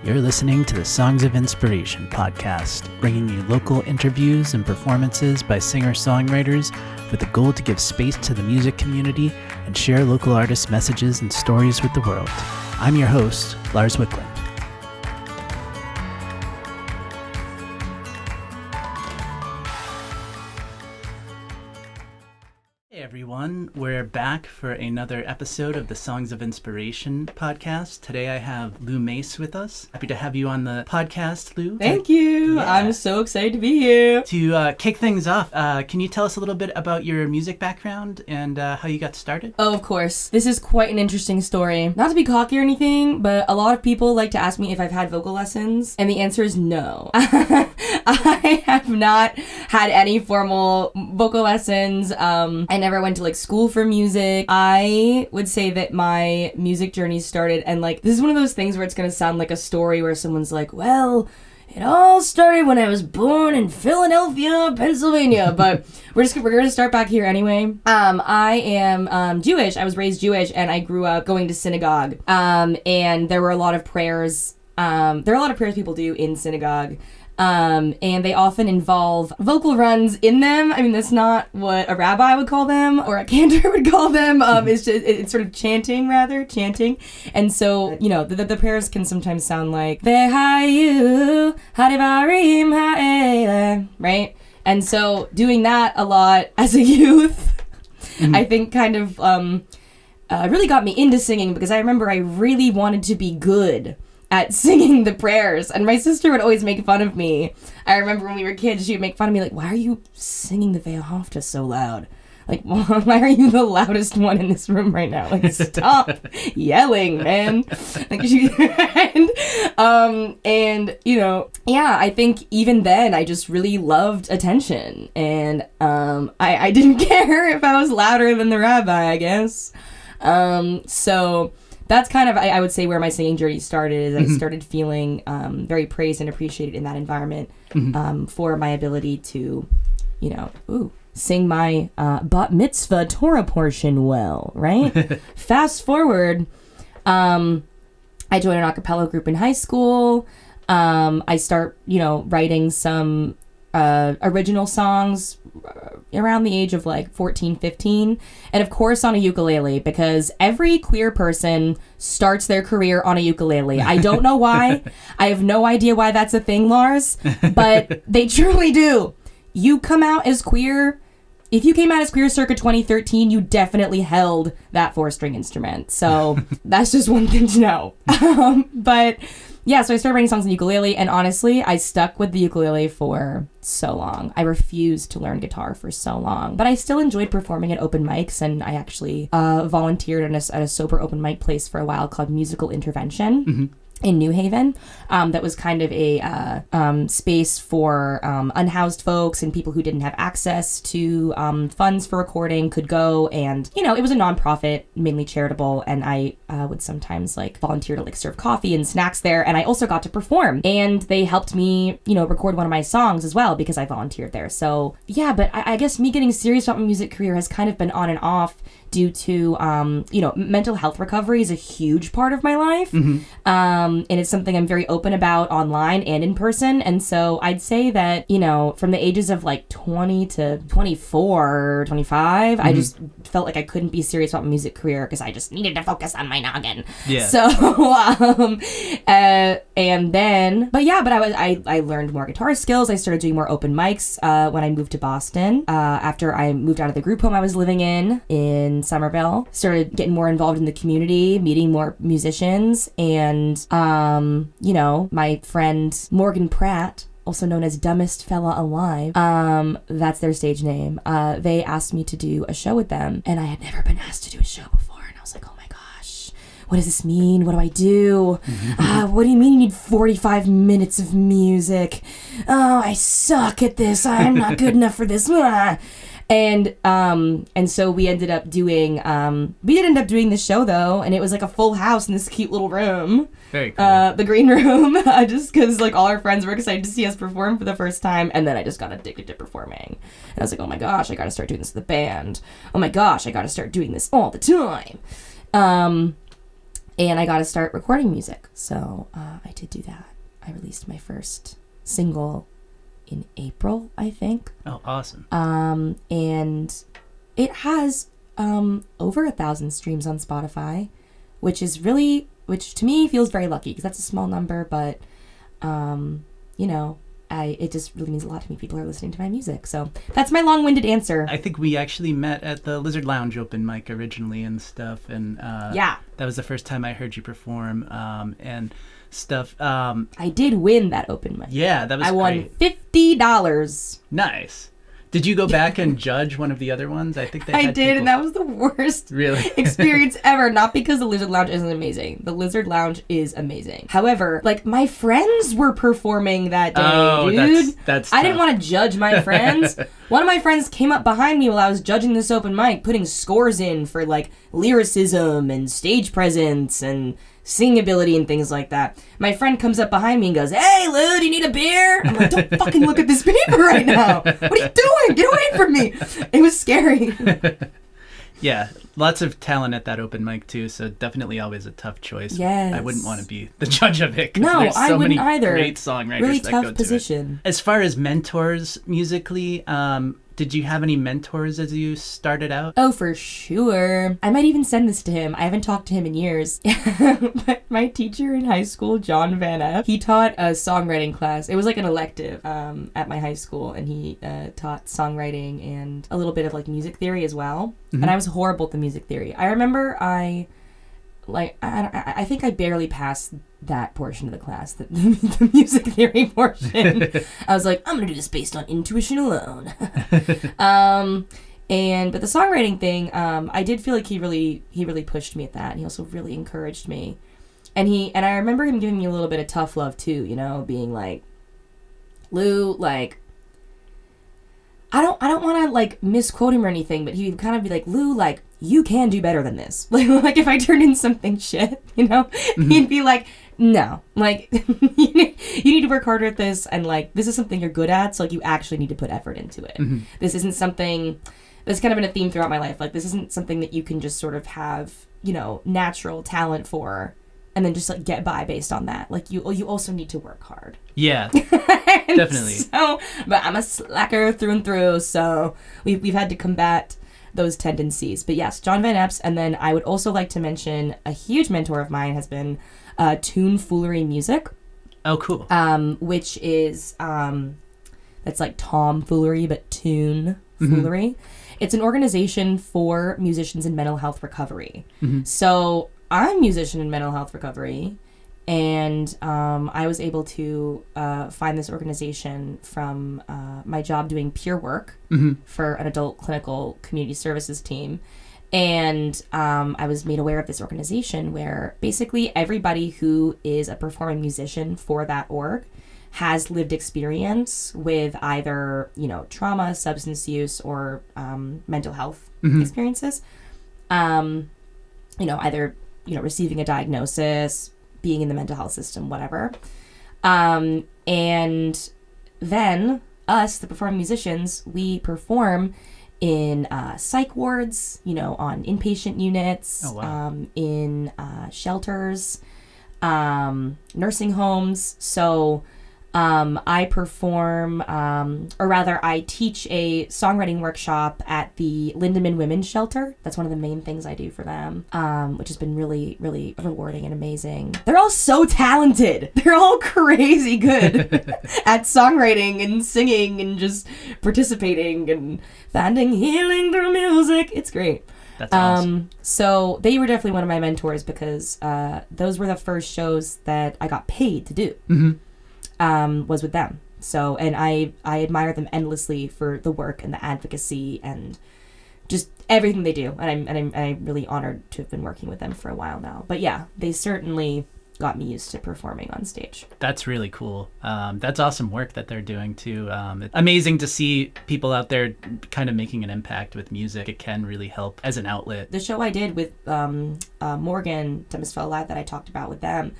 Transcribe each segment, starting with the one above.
You're listening to the Songs of Inspiration podcast, bringing you local interviews and performances by singer-songwriters with the goal to give space to the music community and share local artists' messages and stories with the world. I'm your host, Lars Wickland. Hey everyone, we're back for another episode of the Songs of Inspiration podcast. Today I have Lou Mace with us. Happy to have you on the podcast, Lou. Thank you. Yeah. I'm so excited to be here. To kick things off, can you tell us a little bit about your music background and how you got started? Oh, of course. This is quite an interesting story. Not to be cocky or anything, but a lot of people like to ask me if I've had vocal lessons, and the answer is no. I have not had any formal vocal lessons. I never went to school for music. I would say that my music journey started, and this is one of those things where it's gonna sound like a story where someone's like, well, it all started when I was born in Philadelphia, Pennsylvania. But we're gonna start back here anyway. I am Jewish. I was raised Jewish, and I grew up going to synagogue. And there were a lot of prayers. There are a lot of prayers people do in synagogue. And they often involve vocal runs in them. I mean, that's not what a rabbi would call them or a cantor would call them. It's sort of chanting. And so, the prayers can sometimes sound like, Vehayu, Hadivarim Ha'ele, right? And so doing that a lot as a youth, I think kind of really got me into singing, because I remember I really wanted to be good at singing the prayers, and my sister would always make fun of me. I remember when we were kids, she would make fun of me, like, why are you singing the Ve'ahavta so loud? Like, why are you the loudest one in this room right now? Like, stop yelling, man. I think even then I just really loved attention, and I didn't care if I was louder than the rabbi, I guess. So that's kind of, I would say, where my singing journey started, is I started feeling very praised and appreciated in that environment for my ability to, sing my bat mitzvah Torah portion well, right? Fast forward, I joined an a cappella group in high school. I start, writing some original songs around the age of 14, 15, and of course on a ukulele, because every queer person starts their career on a ukulele. I don't know why. I have no idea why that's a thing, Lars, but they truly do. You come out as queer. If you came out as queer circa 2013, you definitely held that 4-string instrument. So that's just one thing to know. But yeah, so I started writing songs on ukulele, and honestly, I stuck with the ukulele for so long. I refused to learn guitar for so long, but I still enjoyed performing at open mics, and I actually volunteered at a sober open mic place for a while called Musical Intervention. In New Haven, that was kind of a space for unhoused folks and people who didn't have access to funds for recording could go, and it was a nonprofit, mainly charitable, and I would sometimes volunteer to serve coffee and snacks there, and I also got to perform, and they helped me record one of my songs as well because I volunteered there. So yeah, but I guess me getting serious about my music career has kind of been on and off due to, mental health recovery is a huge part of my life. And it's something I'm very open about online and in person. And so I'd say that, from the ages of 20 to 24, 25, I just felt like I couldn't be serious about my music career because I just needed to focus on my noggin. Yeah. So, I learned more guitar skills. I started doing more open mics when I moved to Boston. After I moved out of the group home I was living in Somerville, started getting more involved in the community, meeting more musicians, and my friend Morgan Pratt, also known as Dumbest Fella Alive, that's their stage name, they asked me to do a show with them, and I had never been asked to do a show before, and I was like, oh my gosh, what does this mean? What do I do? What do you mean you need 45 minutes of music? Oh, I suck at this. I'm not good enough for this. And so we ended up doing, this show though, and it was a full house in this cute little room. Very cool. The green room, just because all our friends were excited to see us perform for the first time, and then I just got addicted to performing. And I was like, oh my gosh, I gotta start doing this with the band. Oh my gosh, I gotta start doing this all the time. And I got to start recording music. So I did do that. I released my first single in April, I think. Oh, awesome. And it has over 1,000 streams on Spotify, which to me feels very lucky because that's a small number, but it just really means a lot to me. People are listening to my music. So that's my long-winded answer. I think we actually met at the Lizard Lounge open mic originally and stuff. And that was the first time I heard you perform and stuff. I did win that open mic. Yeah, that was I great. won $50. Nice. Did you go back and judge one of the other ones? I think I did, and that was the worst experience ever. Not because the Lizard Lounge isn't amazing. The Lizard Lounge is amazing. However, like, my friends were performing that day, dude. That's I didn't want to judge my friends. One of my friends came up behind me while I was judging this open mic, putting scores in for, like, lyricism and stage presence and singing ability and things like that. My friend comes up behind me and goes, "Hey, Lou, do you need a beer?" I'm like, "Don't fucking look at this paper right now. What are you doing? Get away from me." It was scary. Yeah, lots of talent at that open mic too, so definitely always a tough choice. Yes. I wouldn't want to be the judge of it. No, there's so I wouldn't many either. Great songwriters really that tough go to position. It. As far as mentors musically, did you have any mentors as you started out? Oh, for sure. I might even send this to him. I haven't talked to him in years. But my teacher in high school, John Van Epp, he taught a songwriting class. It was like an elective at my high school, and he taught songwriting and a little bit of like music theory as well. Mm-hmm. And I was horrible at the music theory. I remember I think I barely passed that portion of the class, the music theory portion. I was like, I'm going to do this based on intuition alone. But the songwriting thing, I did feel like he really pushed me at that. And he also really encouraged me. And I remember him giving me a little bit of tough love too, being like, "Lou, like, I don't want to like misquote him or anything, but he'd kind of be like, "Lou, like, you can do better than this." Like if I turned in something shit, mm-hmm. He'd be like, "No, like, you need to work harder at this, and like, this is something you're good at, so like, you actually need to put effort into it. Mm-hmm. This isn't something." That's kind of been a theme throughout my life. Like, this isn't something that you can just sort of have, natural talent for, and then just like get by based on that. Like, you also need to work hard. Yeah, definitely. So, but I'm a slacker through and through, so we've had to combat those tendencies. But yes, John Van Epps. And then I would also like to mention a huge mentor of mine has been Tune Foolery Music. Oh, cool. Which is that's like tomfoolery, but tune foolery. Mm-hmm. It's an organization for musicians in mental health recovery. Mm-hmm. So I'm a musician in mental health recovery, and I was able to find this organization from my job doing peer work mm-hmm. for an adult clinical community services team. And I was made aware of this organization where basically everybody who is a performing musician for that org has lived experience with either, trauma, substance use, or mental health mm-hmm. experiences. Either, receiving a diagnosis, being in the mental health system, whatever. And then us, the performing musicians, we perform in psych wards, on inpatient units, oh, wow. In shelters, nursing homes. So I perform, or rather I teach a songwriting workshop at the Lindemann Women's Shelter. That's one of the main things I do for them, which has been really, really rewarding and amazing. They're all so talented. They're all crazy good at songwriting and singing and just participating and finding healing through music. It's great. That's awesome. So they were definitely one of my mentors because those were the first shows that I got paid to do. Mm-hmm. Was with them. So, and I admire them endlessly for the work and the advocacy and just everything they do. And I'm really honored to have been working with them for a while now. But yeah, they certainly got me used to performing on stage. That's really cool. That's awesome work that they're doing too. It's amazing to see people out there kind of making an impact with music. It can really help as an outlet. The show I did with Morgan Demisfeld Live that I talked about with them,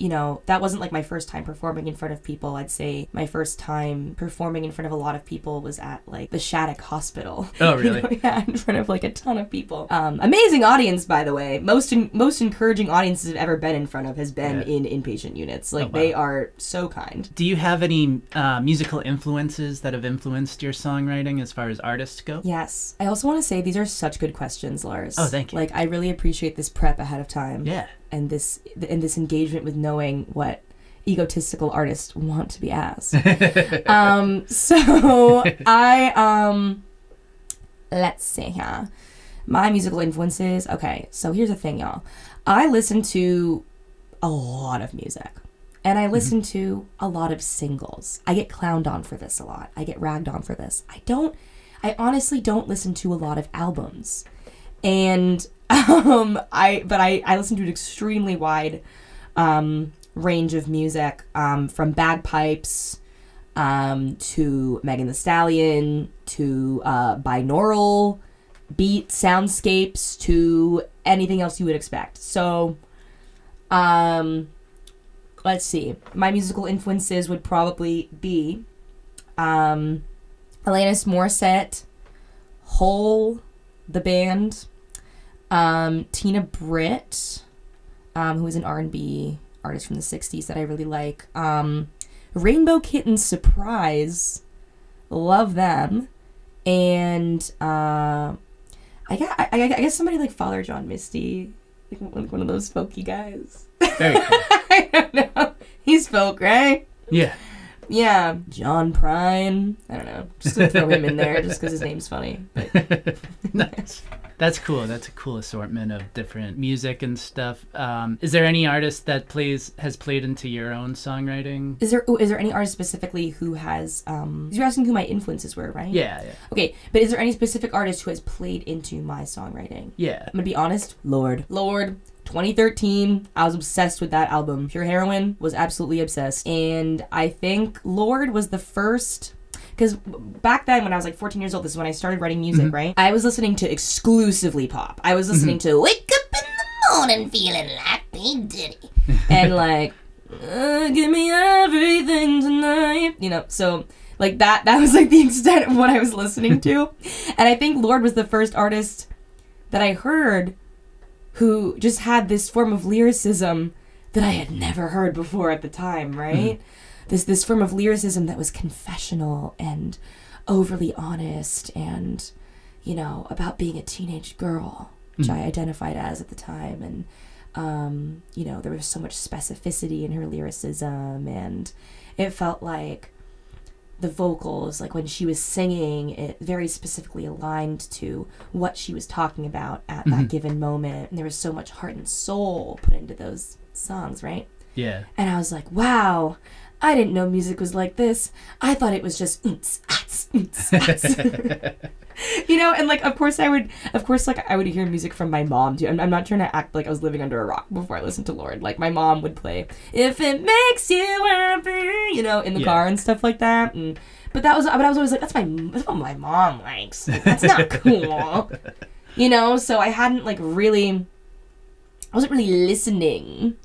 that wasn't like my first time performing in front of people. I'd say my first time performing in front of a lot of people was at like the Shattuck Hospital. Oh, really? Yeah, in front of like a ton of people. Amazing audience, by the way. Most encouraging audiences I've ever been in front of has been in inpatient units. Like, they are so kind. Do you have any musical influences that have influenced your songwriting as far as artists go? Yes. I also want to say these are such good questions, Lars. Oh, thank you. Like, I really appreciate this prep ahead of time. Yeah. And this engagement with knowing what egotistical artists want to be asked. So I let's see here. My musical influences. Okay, so here's the thing, y'all. I listen to a lot of music. And I listen to a lot of singles. I get clowned on for this a lot. I get ragged on for this. I honestly don't listen to a lot of albums. And I listen to an extremely wide range of music, from bagpipes to Megan Thee Stallion to binaural beat soundscapes to anything else you would expect. So let's see. My musical influences would probably be Alanis Morissette, Hole, the band, Tina Britt, who is an R&B artist from the 60s that I really like. Rainbow Kitten Surprise, love them. And I guess somebody like Father John Misty, like one of those folky guys. Very cool. I don't know. He's folk, right? Yeah. Yeah. John Prine. I don't know. Just gonna throw him in there just because his name's funny. But. Nice. That's cool. That's a cool assortment of different music and stuff. Is there any artist that has played into your own songwriting? Is there any artist specifically who has you're asking who my influences were, right? Yeah. Okay, but is there any specific artist who has played into my songwriting? Yeah. I'm gonna be honest. Lord. 2013, I was obsessed with that album. Pure Heroine, was absolutely obsessed. And I think Lord was the first, because back then when I was like 14 years old, this is when I started writing music, right? I was listening to exclusively pop. I was listening to Wake Up in the Morning Feeling Like P. Diddy. And like, give me everything tonight. So like that was like the extent of what I was listening to. And I think Lord was the first artist that I heard who just had this form of lyricism that I had never heard before at the time, right? This form of lyricism that was confessional and overly honest and, about being a teenage girl, which I identified as at the time. And, there was so much specificity in her lyricism, and it felt like the vocals, like when she was singing, it very specifically aligned to what she was talking about at that given moment. And there was so much heart and soul put into those songs, right? Yeah. And I was like, wow, I didn't know music was like this. I thought it was just and like of course I would hear music from my mom too. I'm not trying to act like I was living under a rock before I listened to Lord. Like my mom would play If It Makes You Happy, in the car and stuff like that. But I was always like, that's what my mom likes. That's not cool. So I hadn't I wasn't really listening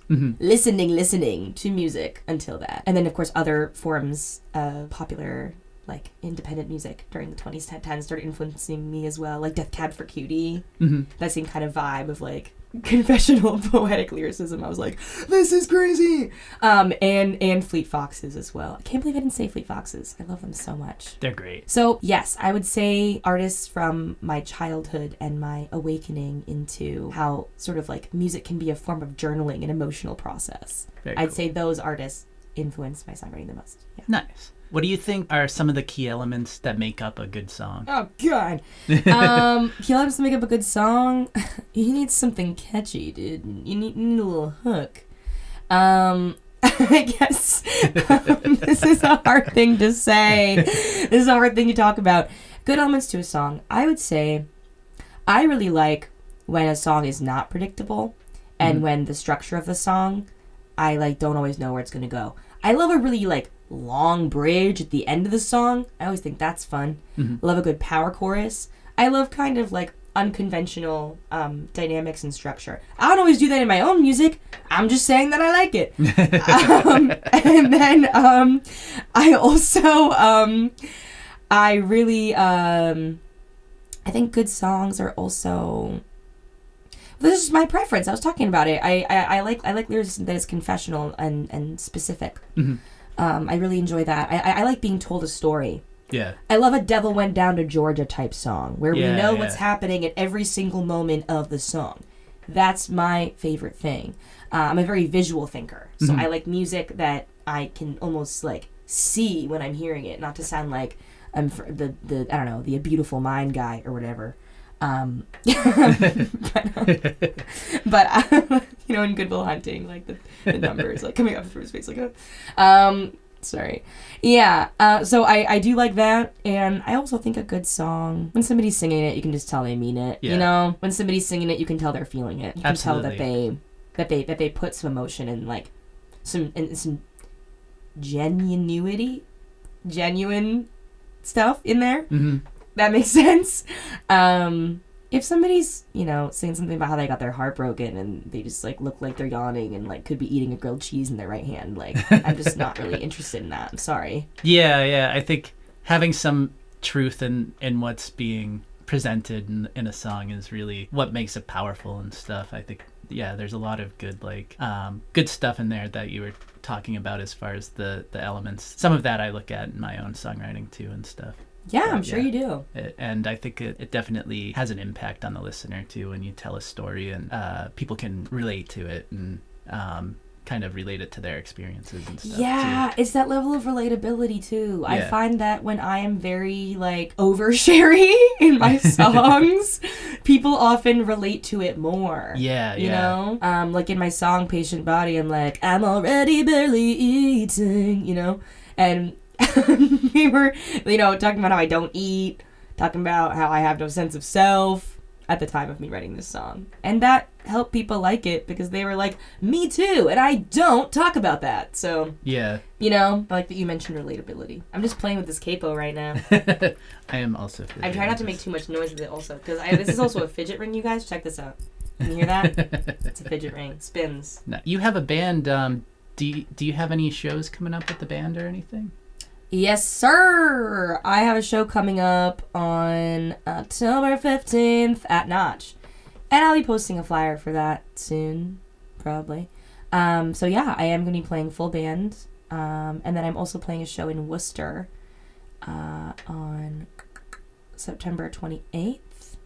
to music until that. And then, of course, other forms of popular, like, independent music during the 20s, 10s started influencing me as well. Like Death Cab for Cutie. That same kind of vibe of, like, confessional poetic lyricism. I was like, this is crazy. And Fleet Foxes as well. I can't believe I didn't say Fleet Foxes. I love them so much. They're great. So yes, I would say artists from my childhood and my awakening into how sort of like music can be a form of journaling and emotional process. I'd say those artists influenced my songwriting the most. Yeah. Nice. What do you think are some of the key elements that make up a good song? Oh, God. Key elements to make up a good song? You need something catchy, dude. You need a little hook. I guess this is a hard thing to say. This is a hard thing to talk about. Good elements to a song. I would say I really like when a song is not predictable and when the structure of the song, I don't always know where it's going to go. I love a really long bridge at the end of the song. I always think that's fun. Love a good power chorus. I love kind of unconventional dynamics and structure. I don't always do that in my own music. I'm just saying that I like it. And then I also I really I think good songs are also, this is my preference. I was talking about it. I like lyrics that is confessional and specific. Mm-hmm. I really enjoy that. I like being told a story. Yeah. I love a Devil Went Down to Georgia type song where we know what's happening at every single moment of the song. That's my favorite thing. I'm a very visual thinker, so I like music that I can almost like see when I'm hearing it, not to sound like I'm the I don't know, the A Beautiful Mind guy or whatever. But you know, in Good Will Hunting, like the numbers like coming up through his face, like sorry. Yeah. So I do like that, and I also think a good song, when somebody's singing it, you can just tell they mean it. Yeah. You know, when somebody's singing it, you can tell they're feeling it. You can tell that they put some emotion and like some genuine stuff in there. Mm-hmm. That makes sense. If somebody's, you know, saying something about how they got their heart broken and they just like look like they're yawning and like could be eating a grilled cheese in their right hand, like I'm just not really interested in that. I'm sorry. Yeah. I think having some truth in what's being presented in a song is really what makes it powerful and stuff. I think, yeah, there's a lot of good like good stuff in there that you were talking about as far as the elements. Some of that I look at in my own songwriting too and stuff. Yeah, I'm sure you do. And I think it definitely has an impact on the listener too when you tell a story and people can relate to it and kind of relate it to their experiences and stuff. Yeah, too. It's that level of relatability too. Yeah. I find that when I am very like oversharing in my songs, people often relate to it more. Yeah, you know? Like in my song Patient Body, I'm like, I'm already barely eating, you know? And we were, you know, talking about how I don't eat, talking about how I have no sense of self at the time of me writing this song. And that helped people like it because they were like, me too, and I don't talk about that. So, yeah. You know, I like that you mentioned relatability. I'm just playing with this capo right now. I am also. I'm trying not to make too much noise with it also, because this is also a fidget ring, you guys. Check this out. Can you hear that? It's a fidget ring. Spins. Now, you have a band. Do you have any shows coming up with the band or anything? Yes, sir. I have a show coming up on October 15th at Notch. And I'll be posting a flyer for that soon, probably. So yeah, I am going to be playing full band. And then I'm also playing a show in Worcester on September 28th.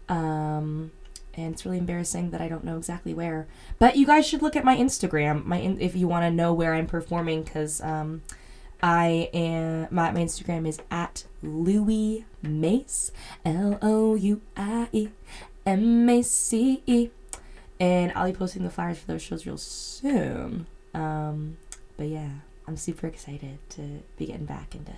And it's really embarrassing that I don't know exactly where. But you guys should look at my Instagram if you want to know where I'm performing, because my Instagram is at Louis Mace, LOUIEMACE, and I'll be posting the flyers for those shows real soon. But yeah, I'm super excited to be getting back into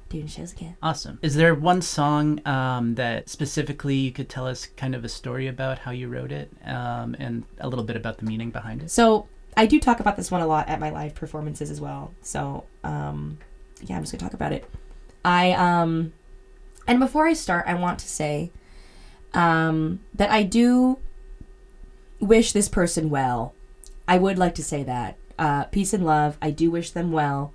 doing shows again. Awesome. Is there one song that specifically you could tell us kind of a story about how you wrote it, and a little bit about the meaning behind it? So I do talk about this one a lot at my live performances as well. So, yeah, I'm just gonna talk about it. And before I start, I want to say, that I do wish this person well. I would like to say that. Peace and love. I do wish them well.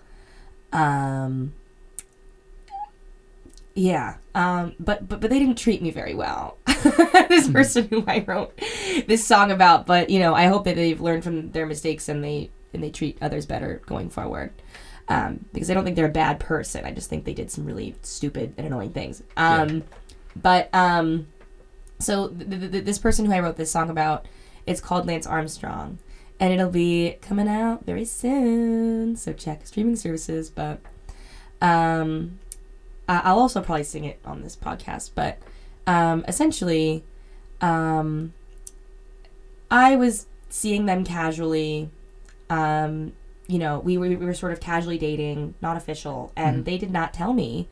Yeah. But they didn't treat me very well. This person who I wrote this song about, but you know, I hope that they've learned from their mistakes and they treat others better going forward. Because I don't think they're a bad person. I just think they did some really stupid and annoying things. So this person who I wrote this song about, it's called Lance Armstrong, and it'll be coming out very soon. So check streaming services, but I'll also probably sing it on this podcast. But essentially, I was seeing them casually. You know, we were sort of casually dating, not official, and they did not tell me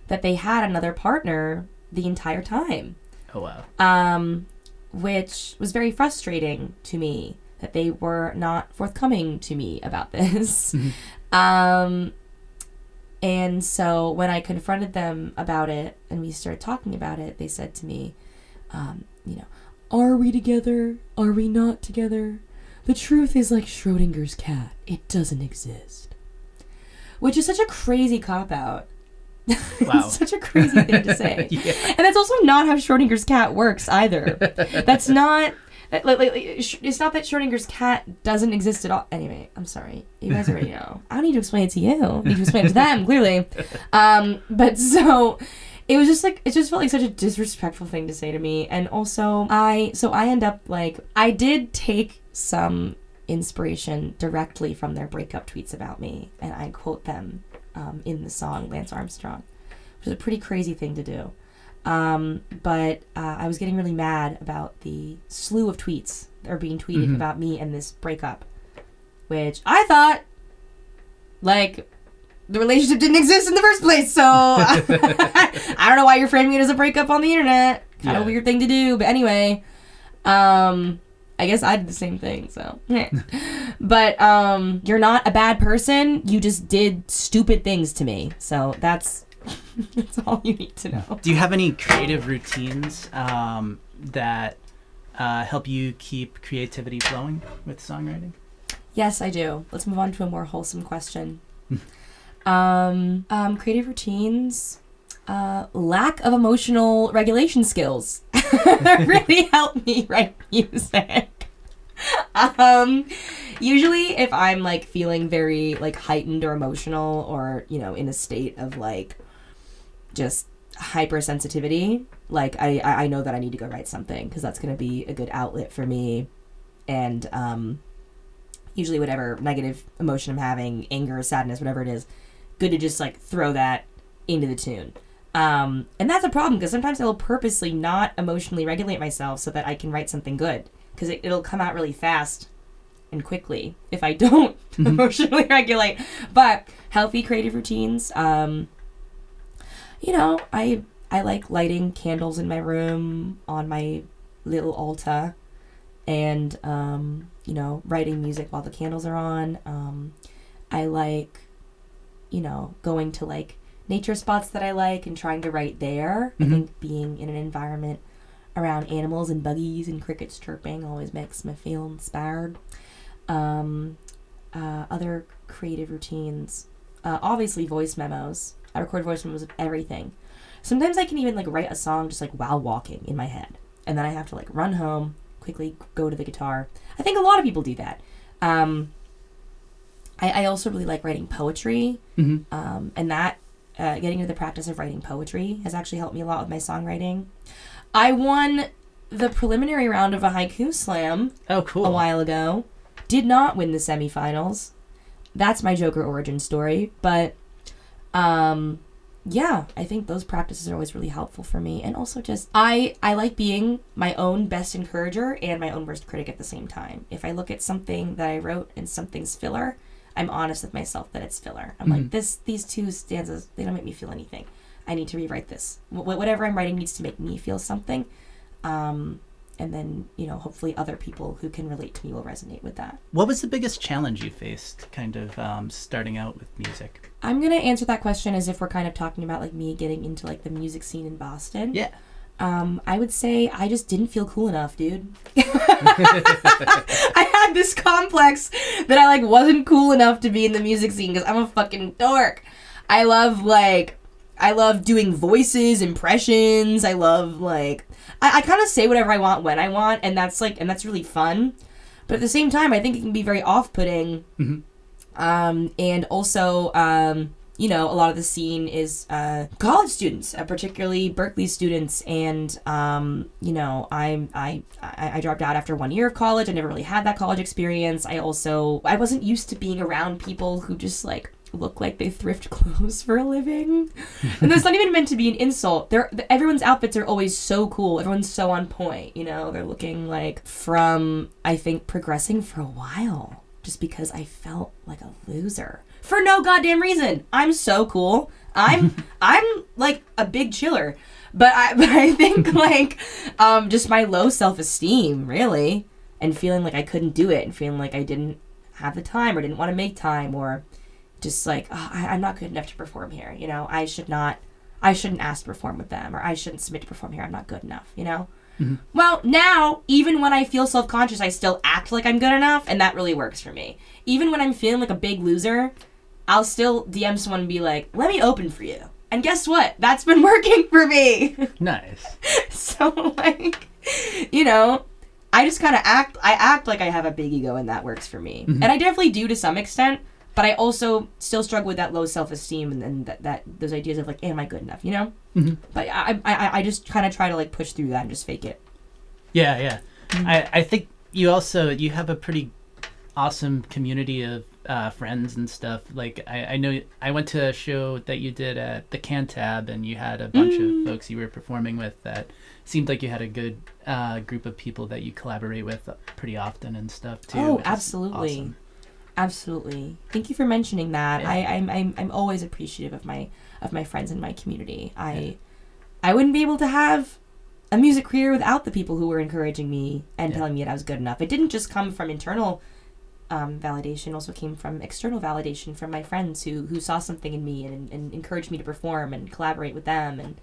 that they had another partner the entire time. Oh, wow. Which was very frustrating to me, that they were not forthcoming to me about this. And so when I confronted them about it and we started talking about it, they said to me, you know, are we together? Are we not together? The truth is like Schrodinger's cat. It doesn't exist. Which is such a crazy cop-out. Wow. Such a crazy thing to say. Yeah. And that's also not how Schrodinger's cat works either. That's not... it's not that Schrodinger's cat doesn't exist at all. Anyway, I'm sorry. You guys already know. I don't need to explain it to you. I need to explain it to them, clearly. But so... It was just like, it just felt like such a disrespectful thing to say to me. And also, I end up like, I did take some inspiration directly from their breakup tweets about me. And I quote them in the song Lance Armstrong, which is a pretty crazy thing to do. But I was getting really mad about the slew of tweets that are being tweeted about me and this breakup, which I thought, like... The relationship didn't exist in the first place, so I don't know why you're framing it as a breakup on the internet. Kind of weird thing to do, but anyway, I guess I did the same thing, so. But you're not a bad person. You just did stupid things to me, so that's all you need to know. Do you have any creative routines that help you keep creativity flowing with songwriting? Yes, I do. Let's move on to a more wholesome question. Creative routines, lack of emotional regulation skills really help me write music. Usually if I'm like feeling very like heightened or emotional or, you know, in a state of like just hypersensitivity, like I know that I need to go write something because that's going to be a good outlet for me. And, usually whatever negative emotion I'm having, anger, sadness, whatever it is, good to just like throw that into the tune. And that's a problem because sometimes I will purposely not emotionally regulate myself so that I can write something good because it'll come out really fast and quickly if I don't emotionally regulate. But healthy creative routines, you know, I like lighting candles in my room on my little altar and, you know, writing music while the candles are on. I like, you know, going to like nature spots that I like and trying to write there. I think being in an environment around animals and buggies and crickets chirping always makes me feel inspired. Other creative routines, obviously voice memos. I record voice memos of everything. Sometimes I can even like write a song just like while walking in my head. And then I have to like run home, quickly go to the guitar. I think a lot of people do that. I also really like writing poetry, and that getting into the practice of writing poetry has actually helped me a lot with my songwriting. I won the preliminary round of a haiku slam a while ago. Did not win the semifinals. That's my Joker origin story, but yeah, I think those practices are always really helpful for me. And also just, I like being my own best encourager and my own worst critic at the same time. If I look at something that I wrote and something's filler, I'm honest with myself that it's filler. I'm like, these two stanzas, they don't make me feel anything. I need to rewrite this. Whatever I'm writing needs to make me feel something. And then, you know, hopefully other people who can relate to me will resonate with that. What was the biggest challenge you faced kind of starting out with music? I'm going to answer that question as if we're kind of talking about like me getting into like the music scene in Boston. Yeah. I would say I just didn't feel cool enough, dude. I had this complex that I like wasn't cool enough to be in the music scene because I'm a fucking dork. I love doing voices, impressions. I love like, I kind of say whatever I want when I want, and that's really fun. But at the same time, I think it can be very off-putting. And also, you know, a lot of the scene is college students, particularly Berkeley students, and you know, I dropped out after 1 year of college. I never really had that college experience. I wasn't used to being around people who just like look like they thrift clothes for a living. And that's not even meant to be an insult. Everyone's outfits are always so cool. Everyone's so on point, you know. They're looking like from, I think, progressing for a while just because I felt like a loser for no goddamn reason. I'm so cool. I'm like a big chiller. But I think like just my low self-esteem really, and feeling like I couldn't do it and feeling like I didn't have the time or didn't want to make time, or just like, oh, I'm not good enough to perform here, you know, I shouldn't ask to perform with them, or I shouldn't submit to perform here, I'm not good enough, you know? Well, now, even when I feel self-conscious, I still act like I'm good enough, and that really works for me. Even when I'm feeling like a big loser, I'll still DM someone and be like, let me open for you. And guess what? That's been working for me. Nice. So, like, you know, I just kind of act like I have a big ego, and that works for me. And I definitely do to some extent, but I also still struggle with that low self-esteem and that those ideas of, like, am I good enough, you know? But I just kind of try to, like, push through that and just fake it. Yeah. I think you have a pretty awesome community of friends and stuff. Like, I know I went to a show that you did at the Cantab, and you had a bunch of folks you were performing with that seemed like you had a good group of people that you collaborate with pretty often and stuff too. Oh, absolutely. Awesome. Absolutely. Thank you for mentioning that. Yeah. I'm always appreciative of my friends in my community. I wouldn't be able to have a music career without the people who were encouraging me and telling me that I was good enough. It didn't just come from internal validation, also came from external validation from my friends who saw something in me and encouraged me to perform and collaborate with them, and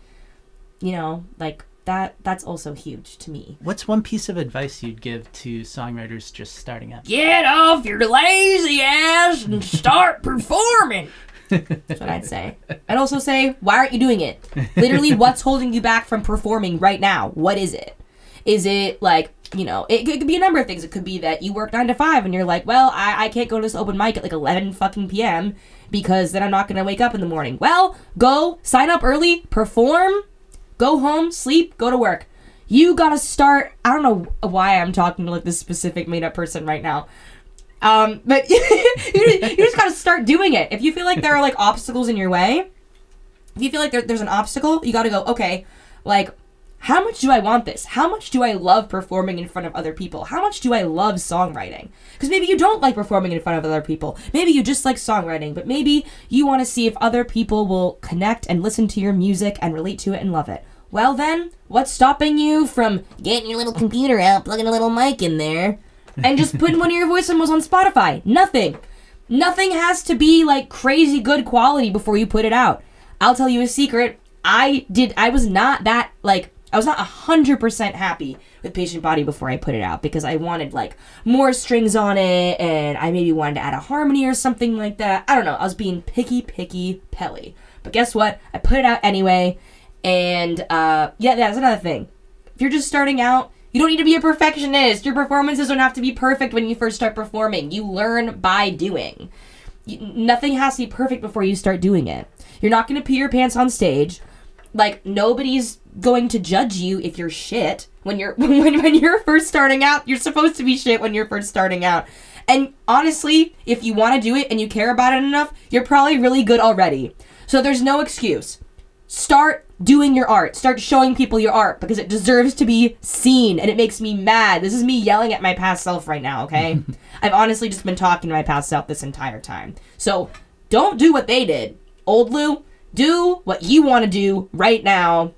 you know, like that's also huge to me. What's one piece of advice you'd give to songwriters just starting out? Get off your lazy ass and start performing. That's what I'd say. I'd also say, why aren't you doing it? Literally, what's holding you back from performing right now? What is it? Is it like, you know, it could be a number of things. It could be that you work 9 to 5 and you're like, well, I can't go to this open mic at like 11 fucking p.m. because then I'm not going to wake up in the morning. Well, go sign up early, perform, go home, sleep, go to work. You gotta start. I don't know why I'm talking to like this specific made up person right now. But you just gotta start doing it. If you feel like there are like obstacles in your way, if you feel like there's an obstacle, you gotta go, okay, like, how much do I want this? How much do I love performing in front of other people? How much do I love songwriting? Because maybe you don't like performing in front of other people. Maybe you just like songwriting, but maybe you want to see if other people will connect and listen to your music and relate to it and love it. Well then, what's stopping you from getting your little computer out, plugging a little mic in there, and just putting one of your voice memos on Spotify? Nothing. Nothing has to be like crazy good quality before you put it out. I'll tell you a secret. I was not 100% happy with Patient Body before I put it out because I wanted like more strings on it and I maybe wanted to add a harmony or something like that. I don't know. I was being picky Pelly. But guess what? I put it out anyway. And that's another thing. If you're just starting out, you don't need to be a perfectionist. Your performances don't have to be perfect when you first start performing. You learn by doing. Nothing has to be perfect before you start doing it. You're not going to pee your pants on stage. Like, nobody's going to judge you if you're shit when you're first starting out. You're supposed to be shit when you're first starting out. And honestly, if you want to do it and you care about it enough, you're probably really good already. So there's no excuse. Start doing your art. Start showing people your art because it deserves to be seen, and it makes me mad. This is me yelling at my past self right now, okay? I've honestly just been talking to my past self this entire time. So don't do what they did. Old Lou, do what you want to do right now.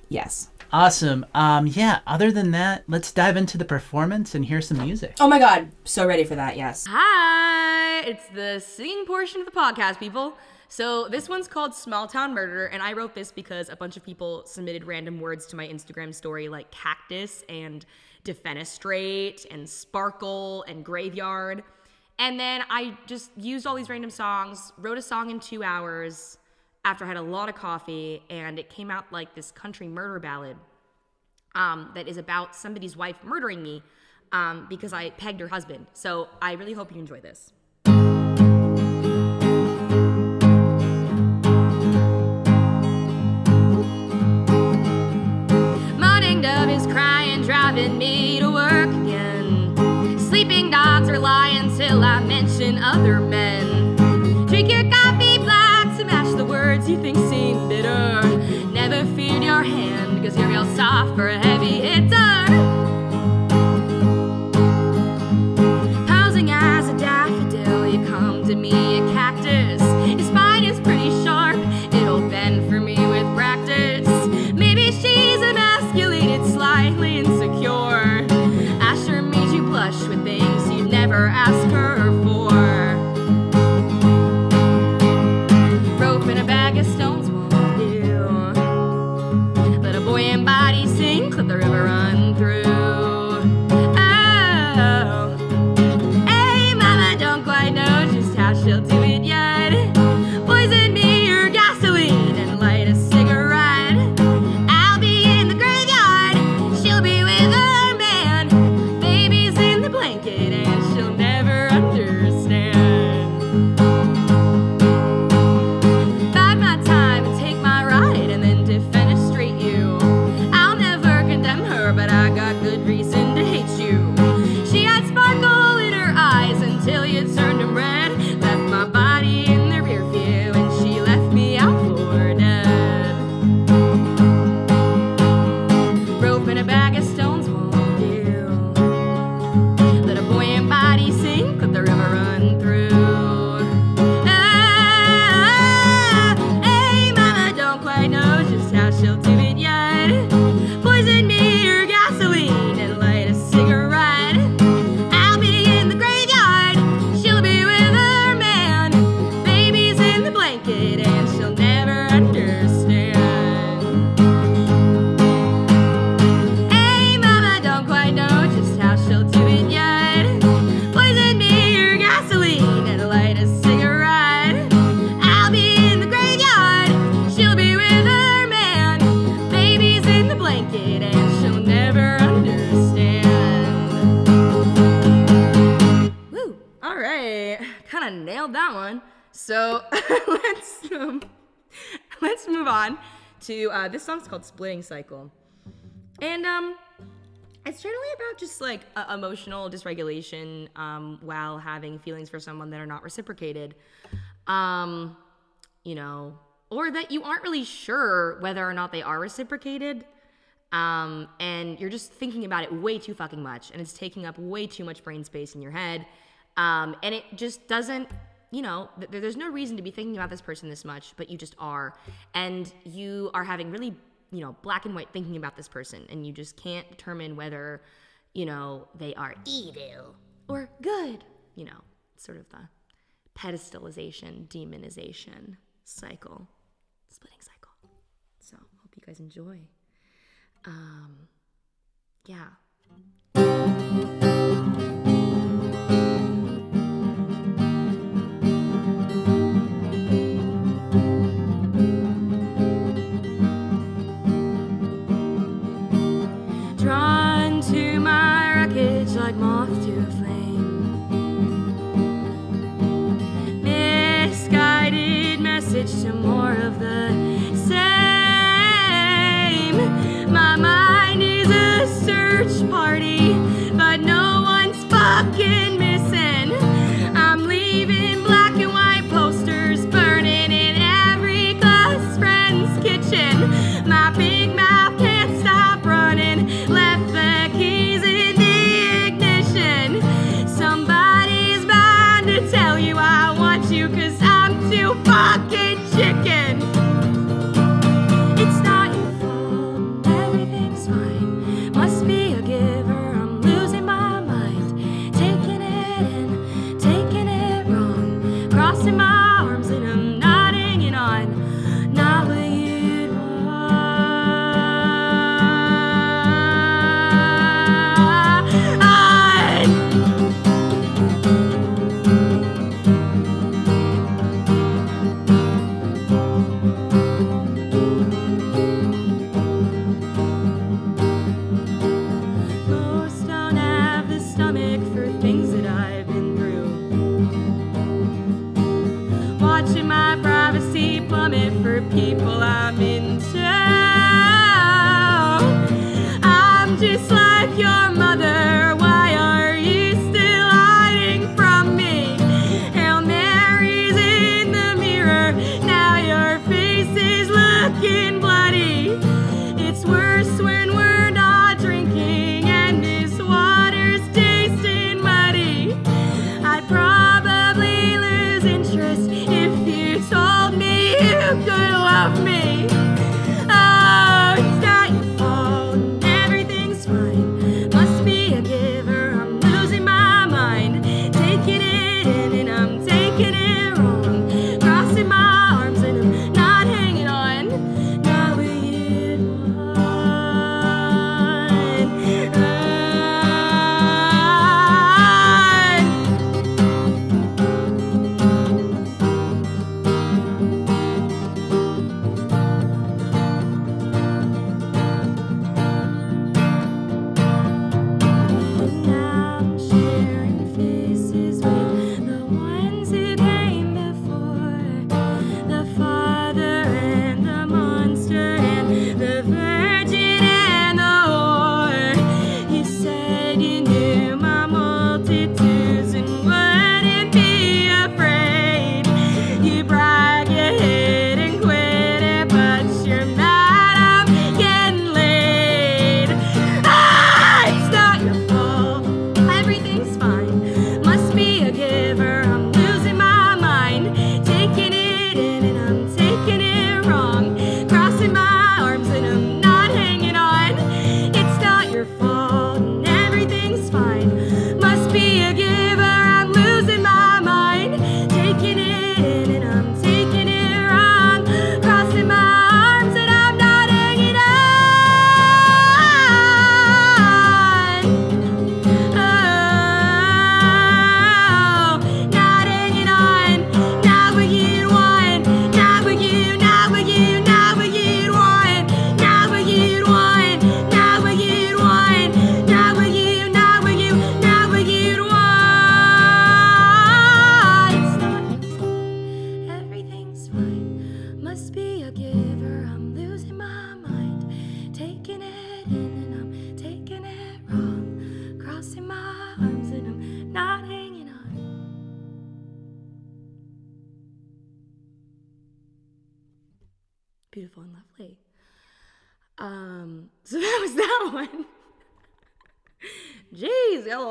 Yes. Awesome. Other than that, let's dive into the performance and hear some music. Oh my God. So ready for that, yes. Hi. It's the singing portion of the podcast, people. So this one's called Small Town Murder, and I wrote this because a bunch of people submitted random words to my Instagram story like cactus and defenestrate and sparkle and graveyard. And then I just used all these random songs, wrote a song in 2 hours after I had a lot of coffee, and it came out like this country murder ballad that is about somebody's wife murdering me because I pegged her husband. So I really hope you enjoy this. Dove is crying, driving me to work again. Sleeping dogs are lying till I mention other men. Drink your coffee black to match the words you think seem bitter. Never feed your hand because you're real soft for a heavy hitter. Posing as a daffodil, you come to me a cactus. Your spine is pretty sharp, it'll bend for me with practice. Maybe she's emasculated, slightly insecure. I sure made you blush with things you'd never ask her for. Rope and a bag of stones won't do. Let a boy and body sing she'll do it yet. Poison me or gasoline and light a cigarette. I'll be in the graveyard, she'll be with her man. Baby's in the blanket and she'll never understand. Bide my time and take my ride and then defenestrate you. I'll never condemn her, but I got good reason to hate you. She had sparkle in her eyes until you turned them red. Left my body in the rear view and she left me out for dead. Rope and a bag of stones won't do. Let a buoyant body sink, let the river run through. Hey, mama, don't quite know just how she'll do it yet. Poison me or gasoline and light a cigarette. I'll be in the graveyard, she'll be with her man. Baby's in the blanket and she'll never understand. Hey, mama, don't quite know just how she'll do it yet. Poison me or gasoline and light a cigarette. I'll be in the graveyard, she'll be with her man. Baby's in the blanket and she'll never understand. Woo! All right, kind of nailed that one. So let's move on to this song's called "Splitting Cycle," and it's generally about just like emotional dysregulation while having feelings for someone that are not reciprocated, you know, or that you aren't really sure whether or not they are reciprocated. And you're just thinking about it way too fucking much, and it's taking up way too much brain space in your head. And it just doesn't, you know, there's no reason to be thinking about this person this much, but you just are. And you are having really, you know, black and white thinking about this person, and you just can't determine whether, you know, they are evil or good. You know, sort of the pedestalization, demonization cycle, splitting cycle. So hope you guys enjoy. Yeah. Drawn to my wreckage like moth to a flame. Misguided message to more of the same. My mind is a search party, but no one's fucking missing. I'm leaving black and white posters burning in every close friend's kitchen. My big mouth can't stop running, left the keys in the ignition. Somebody's bound to tell you I want you, 'cause I'm too fucking chicken. It's not your fault, everything's fine. Must be a giver, I'm losing my mind. Taking it in, taking it wrong. Crossing my arms and I'm not hanging on. Not what you'd want. Most don't have the stomach for things that I've been through. Watching my privacy plummet for people I'm into. I'm just like your mother. Why are you still hiding from me? Hail Mary's in the mirror. Now your face is looking bloody. It's worse when we're not drinking and this water's tasting muddy. I'd probably lose interest if you told me you could love me. Oh, it's not your fault, everything's fine. Must be a giver, I'm losing my mind. Taking it in and I'm taking it wrong. Crossing my arms and I'm not hanging on. Not what you'd want. beautiful and lovely. So that was that one. Jeez, got a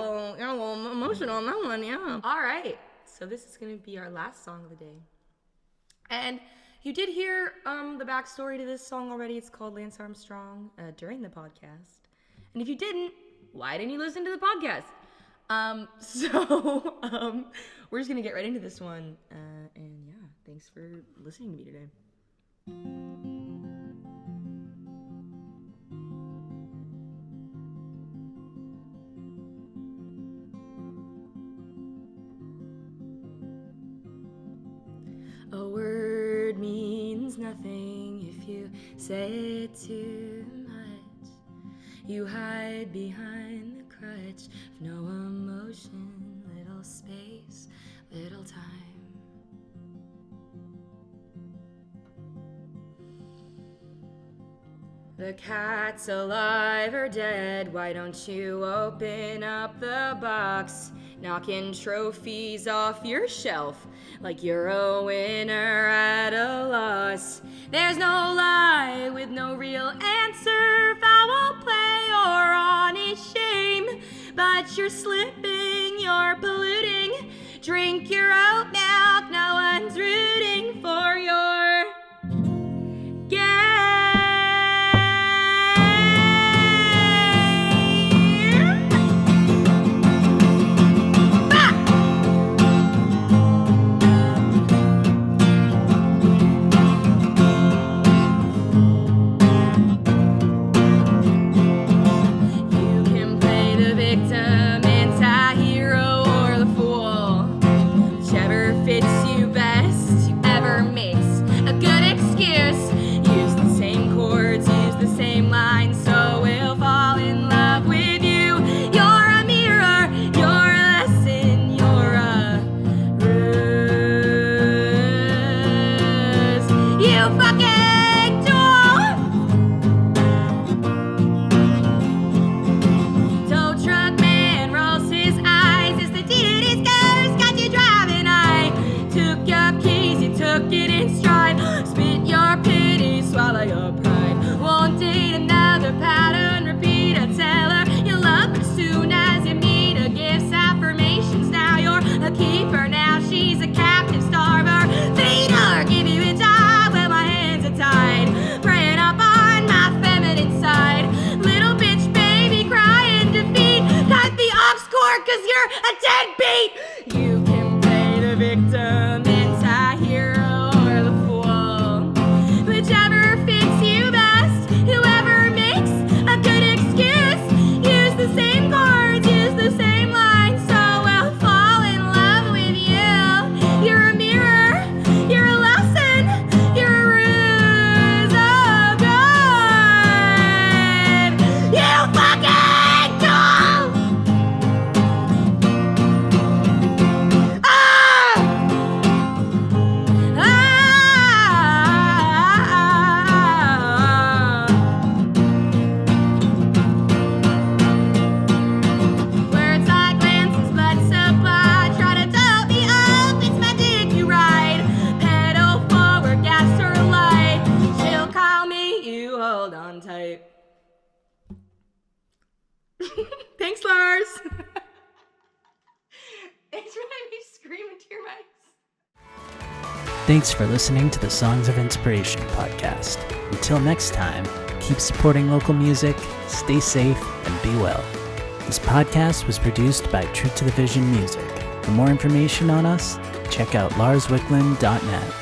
little emotional on that one, yeah. All right, so this is going to be our last song of the day. And you did hear the backstory to this song already. It's called Lance Armstrong during the podcast. And if you didn't, why didn't you listen to the podcast? We're just going to get right into this one. And yeah, thanks for listening to me today. A word means nothing if you say it too much. You hide behind the crutch of no emotion, little space, little time. The cat's alive or dead, why don't you open up the box? Knocking trophies off your shelf like you're a winner at a loss. There's no lie with no real answer, foul play or honest shame. But you're slipping, you're polluting. Drink your oat milk, no one's rooting for your game. Cause you're a deadbeat. You can play the victim, anti-hero, or the fool. Whichever fits you best. Whoever makes a good excuse. Use the same chords, use the same lines, so we'll fall in love with you. You're a mirror, you're a lesson, you're a ruse of good. You fucking doll! Thanks, Lars. Thanks for letting me scream into your mics. Thanks for listening to the Songs of Inspiration podcast. Until next time, keep supporting local music, stay safe, and be well. This podcast was produced by True to the Vision Music. For more information on us, check out larswicklund.net.